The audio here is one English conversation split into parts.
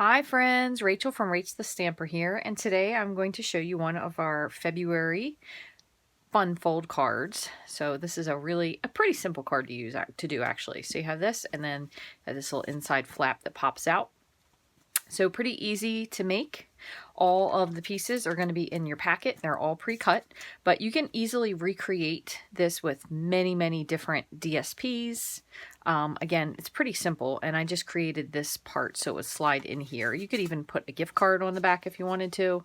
Hi friends, Rachel from Rachthestamper here, and today I'm going to show you one of our February fun fold cards. So this is a pretty simple card to do actually. So you have this, and then this little inside flap that pops out. So pretty easy to make. All of the pieces are going to be in your packet. They're all pre-cut, but you can easily recreate this with many different DSPs. Again, it's pretty simple, and I just created this part so it would slide in here. You could even put a gift card on the back if you wanted to.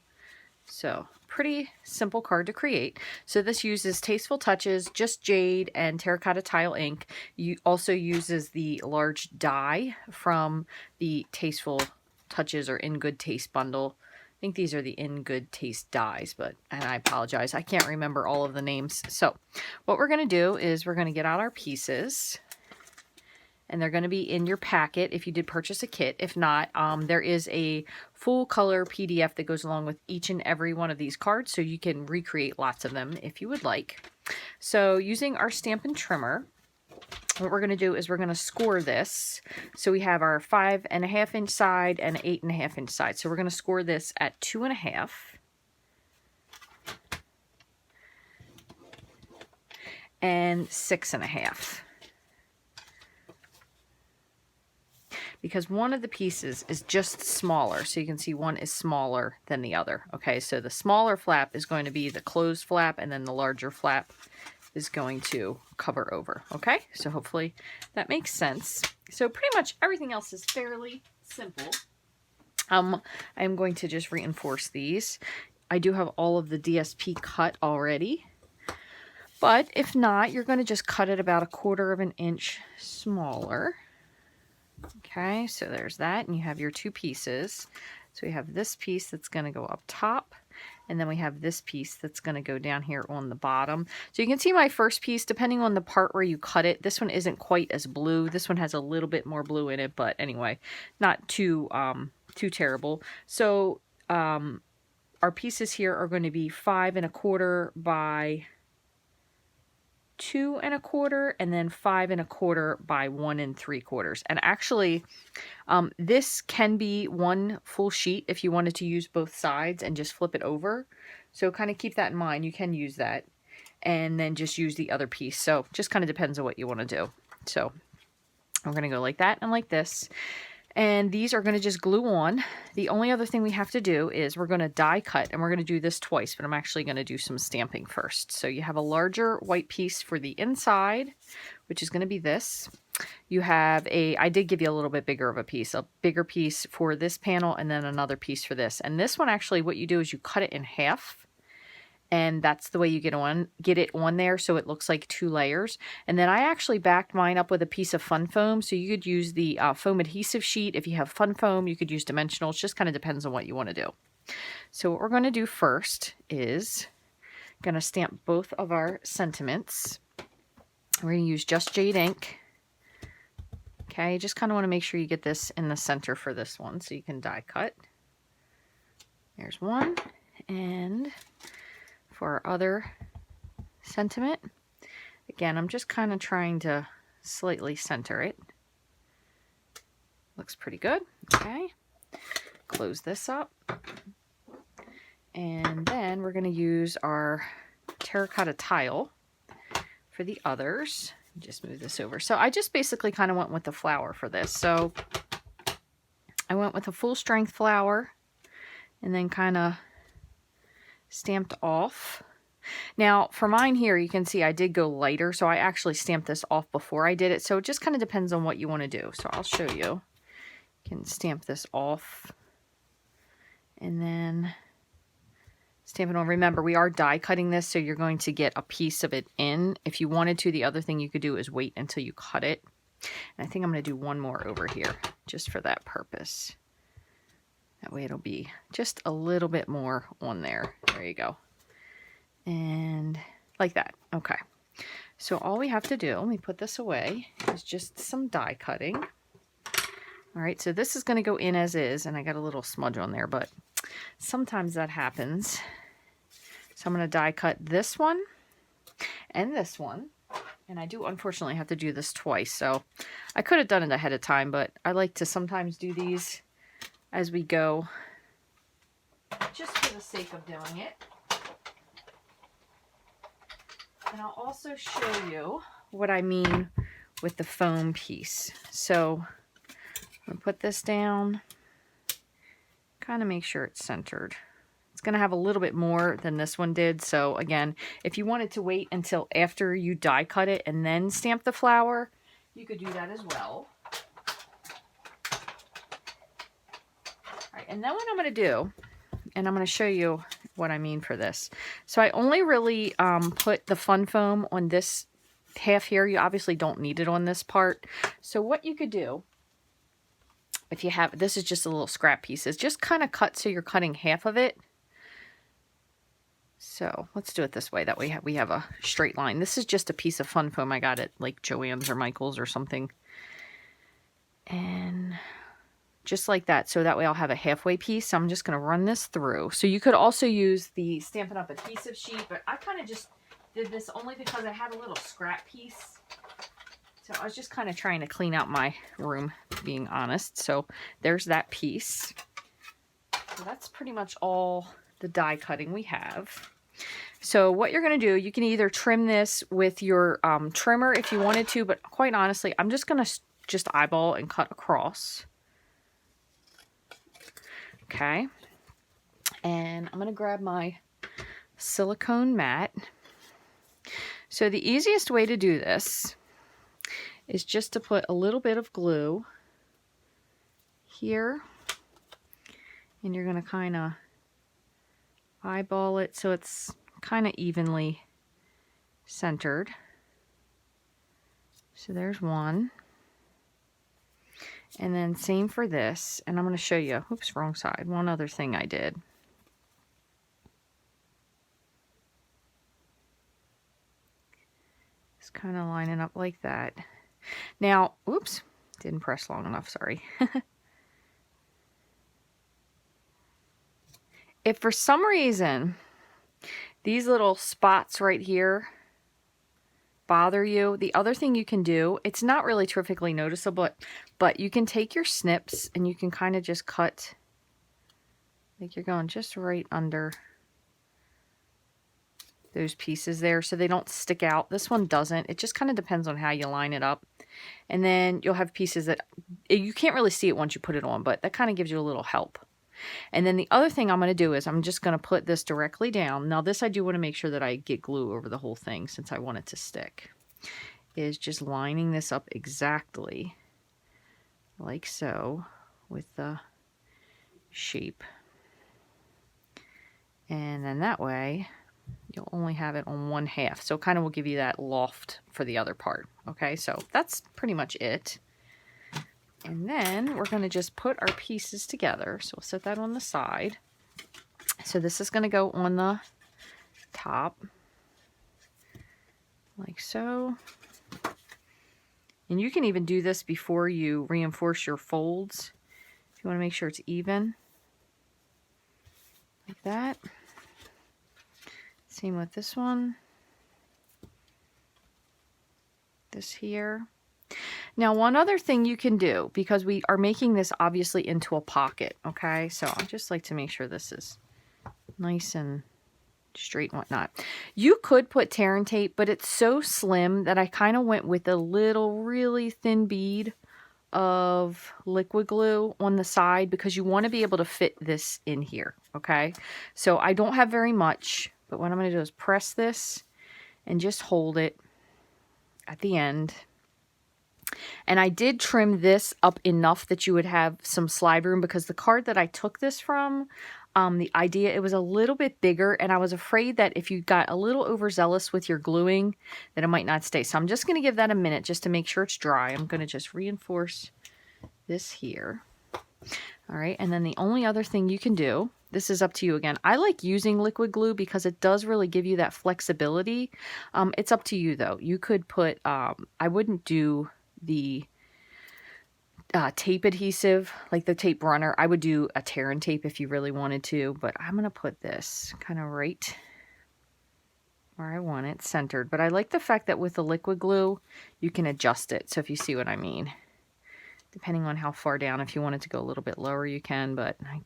So pretty simple card to create. So this uses Tasteful Touches, Just Jade, and Terracotta Tile ink. You also uses the large die from the Tasteful Touches or In Good Taste bundle. I think these are the In Good Taste dies, and I apologize, I can't remember all of the names. So what we're going to do is we're going to get out our pieces, and they're going to be in your packet if you did purchase a kit. If not, there is a full color PDF that goes along with each and every one of these cards, so you can recreate lots of them if you would like. So using our Stampin' trimmer, what we're going to do is we're going to score this. So we have our 5.5 inch side and 8.5 inch side. So we're going to score this at 2.5. And 6.5. Because one of the pieces is just smaller. So you can see one is smaller than the other. Okay, so the smaller flap is going to be the closed flap, and then the larger flap is going to cover over. Okay, so hopefully that makes sense. So pretty much everything else is fairly simple. I'm going to just reinforce these. I do have all of the DSP cut already, but if not, you're going to just cut it about 1/4 of an inch smaller. Okay, so there's that, and you have your two pieces. So we have this piece that's going to go up top, and then we have this piece that's going to go down here on the bottom. So you can see my first piece, depending on the part where you cut it, this one isn't quite as blue. This one has a little bit more blue in it, but anyway, not too terrible. So our pieces here are going to be 5.25 by 2.25, and then 5.25 by 1.75. And actually, this can be one full sheet if you wanted to use both sides and just flip it over. So kind of keep that in mind. You can use that and then just use the other piece. So just kind of depends on what you want to do. So I'm going to go like that and like this. And these are going to just glue on. The only other thing we have to do is we're going to die cut, and we're going to do this twice, but I'm actually going to do some stamping first. So you have a larger white piece for the inside, which is going to be this. You have I did give you a little bit bigger of a bigger piece for this panel, and then another piece for this. And this one, actually, what you do is you cut it in half. And that's the way you get it on there, so it looks like 2 layers. And then I actually backed mine up with a piece of fun foam, so you could use the foam adhesive sheet. If you have fun foam, you could use dimensional. It just kind of depends on what you want to do. So what we're going to do first is going to stamp both of our sentiments. We're going to use Just Jade ink. Okay, just kind of want to make sure you get this in the center for this one, so you can die cut. There's one, and for our other sentiment, again, I'm just kind of trying to slightly center it. Looks pretty good. Okay, close this up, and then we're going to use our terracotta tile for the others. Just move this over. So I just basically kind of went with the flower for this. So I went with a full strength flower and then kind of stamped off. Now for mine here, you can see I did go lighter, so I actually stamped this off before I did it. So it just kind of depends on what you want to do. So I'll show you. You can stamp this off and then stamp it on. Remember, we are die cutting this, so you're going to get a piece of it in. If you wanted to, the other thing you could do is wait until you cut it. And I think I'm going to do one more over here just for that purpose. That way it'll be just a little bit more on there. There you go. And like that. Okay. So all we have to do, let me put this away, is just some die cutting. All right, so this is going to go in as is, and I got a little smudge on there, but sometimes that happens. So I'm going to die cut this one and this one. And I do unfortunately have to do this twice. So I could have done it ahead of time, but I like to sometimes do these as we go, just for the sake of doing it. And I'll also show you what I mean with the foam piece. So I'm going to put this down, kind of make sure it's centered. It's going to have a little bit more than this one did. So again, if you wanted to wait until after you die cut it and then stamp the flower, you could do that as well. All right, and then what I'm going to do, and I'm going to show you what I mean for this. So I only really put the fun foam on this half here. You obviously don't need it on this part. So what you could do, if you have, this is just a little scrap pieces, just kind of cut so you're cutting half of it. So let's do it this way. That way we have a straight line. This is just a piece of fun foam I got at like Joann's or Michael's or something. And just like that. So that way I'll have a halfway piece. So I'm just going to run this through. So you could also use the Stampin' Up! Adhesive sheet, but I kind of just did this only because I had a little scrap piece. So I was just kind of trying to clean out my room, being honest. So there's that piece. So that's pretty much all the die cutting we have. So what you're going to do, you can either trim this with your trimmer if you wanted to, but quite honestly, I'm just going to just eyeball and cut across. Okay, and I'm going to grab my silicone mat. So the easiest way to do this is just to put a little bit of glue here, and you're going to kind of eyeball it so it's kind of evenly centered. So there's one. And then same for this, and I'm going to show you, oops, wrong side, one other thing I did. Just kind of lining up like that. Now, oops, didn't press long enough, sorry. If for some reason these little spots right here bother you, the other thing you can do, it's not really terrifically noticeable, but you can take your snips and you can kind of just cut, like you're going just right under those pieces there so they don't stick out. This one doesn't. It just kind of depends on how you line it up. And then you'll have pieces that you can't really see it once you put it on, but that kind of gives you a little help. And then the other thing I'm going to do is I'm just going to put this directly down. Now this I do want to make sure that I get glue over the whole thing since I want it to stick. Is just lining this up exactly like so with the shape. And then that way you'll only have it on one half. So kind of will give you that loft for the other part. Okay, so that's pretty much it. And then we're going to just put our pieces together. So we'll set that on the side. So this is going to go on the top, like so. And you can even do this before you reinforce your folds. If you want to make sure it's even, like that. Same with this one. This here. Now, one other thing you can do, because we are making this obviously into a pocket, okay? So I just like to make sure this is nice and straight and whatnot. You could put tear and tape, but it's so slim that I kind of went with a little really thin bead of liquid glue on the side because you want to be able to fit this in here, okay? So I don't have very much, but what I'm going to do is press this and just hold it at the end. And I did trim this up enough that you would have some slide room because the card that I took this from, the idea, it was a little bit bigger and I was afraid that if you got a little overzealous with your gluing that it might not stay. So I'm just going to give that a minute just to make sure it's dry. I'm going to just reinforce this here. All right, and then the only other thing you can do, this is up to you again. I like using liquid glue because it does really give you that flexibility. It's up to you though. You could put, I wouldn't do the tape adhesive, like the tape runner. I would do a tear and tape if you really wanted to, but I'm going to put this kind of right where I want it centered. But I like the fact that with the liquid glue, you can adjust it. So if you see what I mean, depending on how far down. If you wanted to go a little bit lower, you can, but I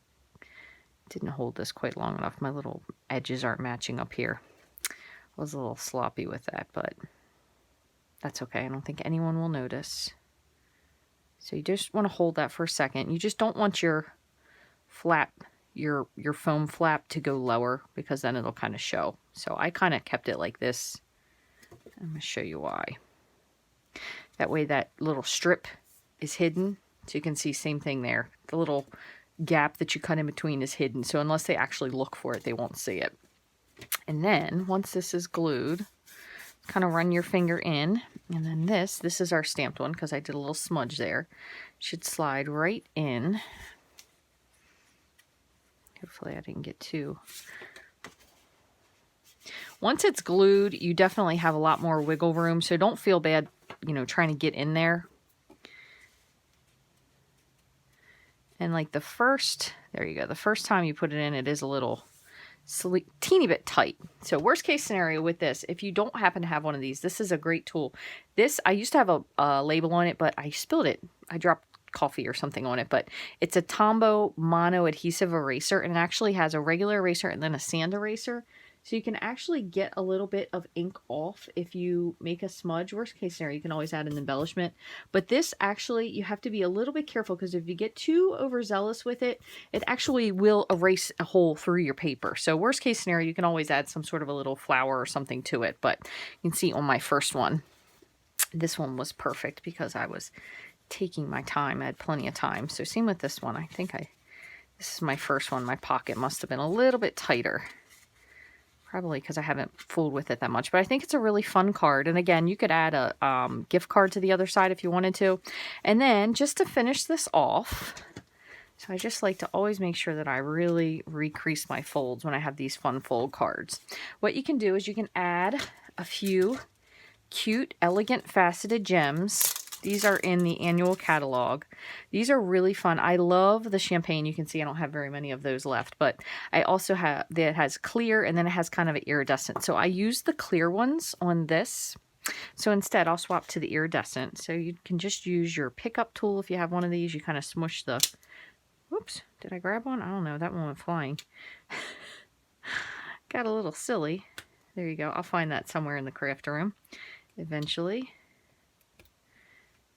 didn't hold this quite long enough. My little edges aren't matching up here. I was a little sloppy with that, but that's okay. I don't think anyone will notice. So you just want to hold that for a second. You just don't want your flap, your foam flap to go lower, because then it'll kind of show. So I kind of kept it like this. I'm going to show you why. That way that little strip is hidden. So you can see same thing there. The little gap that you cut in between is hidden. So unless they actually look for it, they won't see it. And then once this is glued, kind of run your finger in. And then this is our stamped one, because I did a little smudge there. Should slide right in. Hopefully I didn't get too... Once it's glued, you definitely have a lot more wiggle room, so don't feel bad, you know, trying to get in there. And like the first, there you go, the first time you put it in, it is a little teeny bit tight. So worst case scenario with this, if you don't happen to have one of these, this is a great tool. This, I used to have a label on it, but I spilled it. I dropped coffee or something on it, but it's a Tombow mono adhesive eraser, and it actually has a regular eraser and then a sand eraser. So you can actually get a little bit of ink off if you make a smudge. Worst case scenario, you can always add an embellishment. But this actually, you have to be a little bit careful, because if you get too overzealous with it, it actually will erase a hole through your paper. So worst case scenario, you can always add some sort of a little flower or something to it. But you can see on my first one, this one was perfect because I was taking my time. I had plenty of time. So same with this one. I think this is my first one. My pocket must have been a little bit tighter. Probably because I haven't fooled with it that much. But I think it's a really fun card. And again, you could add a gift card to the other side if you wanted to. And then just to finish this off, so I just like to always make sure that I really recrease my folds when I have these fun fold cards. What you can do is you can add a few cute, elegant, faceted gems. These are in the annual catalog. These are really fun. I love the champagne. You can see I don't have very many of those left, but I also have, that has clear, and then it has kind of an iridescent. So I use the clear ones on this. So instead, I'll swap to the iridescent. So you can just use your pickup tool if you have one of these. You kind of smush the, whoops, did I grab one? I don't know. That one went flying. Got a little silly. There you go. I'll find that somewhere in the craft room eventually.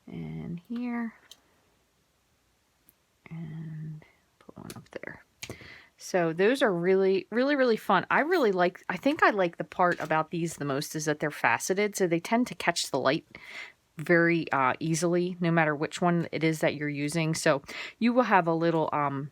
And here, and put one up there. So those are really, really, really fun. I think I like the part about these the most is that they're faceted, so they tend to catch the light very easily, no matter which one it is that you're using. So you will have a little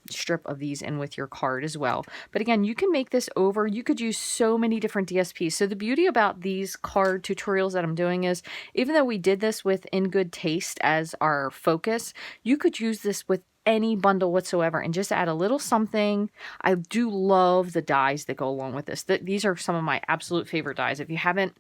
strip of these in with your card as well. But again, you can make this over. You could use so many different DSPs. So the beauty about these card tutorials that I'm doing is, even though we did this with In Good Taste as our focus, you could use this with any bundle whatsoever and just add a little something. I do love the dies that go along with this. These are some of my absolute favorite dies. If you haven't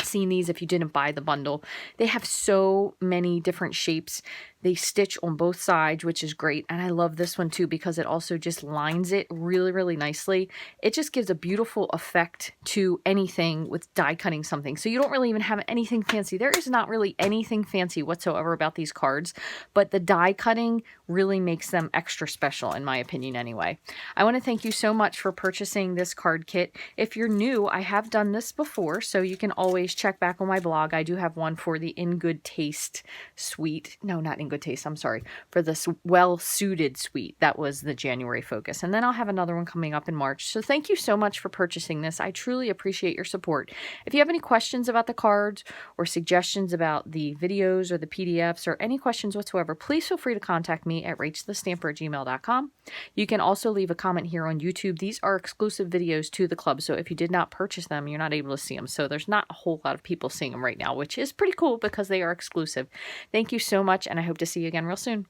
seen these, if you didn't buy the bundle, they have so many different shapes. They stitch on both sides, which is great. And I love this one too, because it also just lines it really, really nicely. It just gives a beautiful effect to anything with die cutting something. So you don't really even have anything fancy. There is not really anything fancy whatsoever about these cards, but the die cutting really makes them extra special, in my opinion anyway. I want to thank you so much for purchasing this card kit. If you're new, I have done this before, so you can always check back on my blog. I do have one for the In Good Taste suite. No, not In Good Taste, I'm sorry, for this well-suited suite. That was the January focus. And then I'll have another one coming up in March. So thank you so much for purchasing this. I truly appreciate your support. If you have any questions about the cards or suggestions about the videos or the PDFs or any questions whatsoever, please feel free to contact me at rachthestamper@gmail.com. You can also leave a comment here on YouTube. These are exclusive videos to the club, so if you did not purchase them, you're not able to see them. So there's not a whole lot of people seeing them right now, which is pretty cool because they are exclusive. Thank you so much, and I hope to see you again real soon.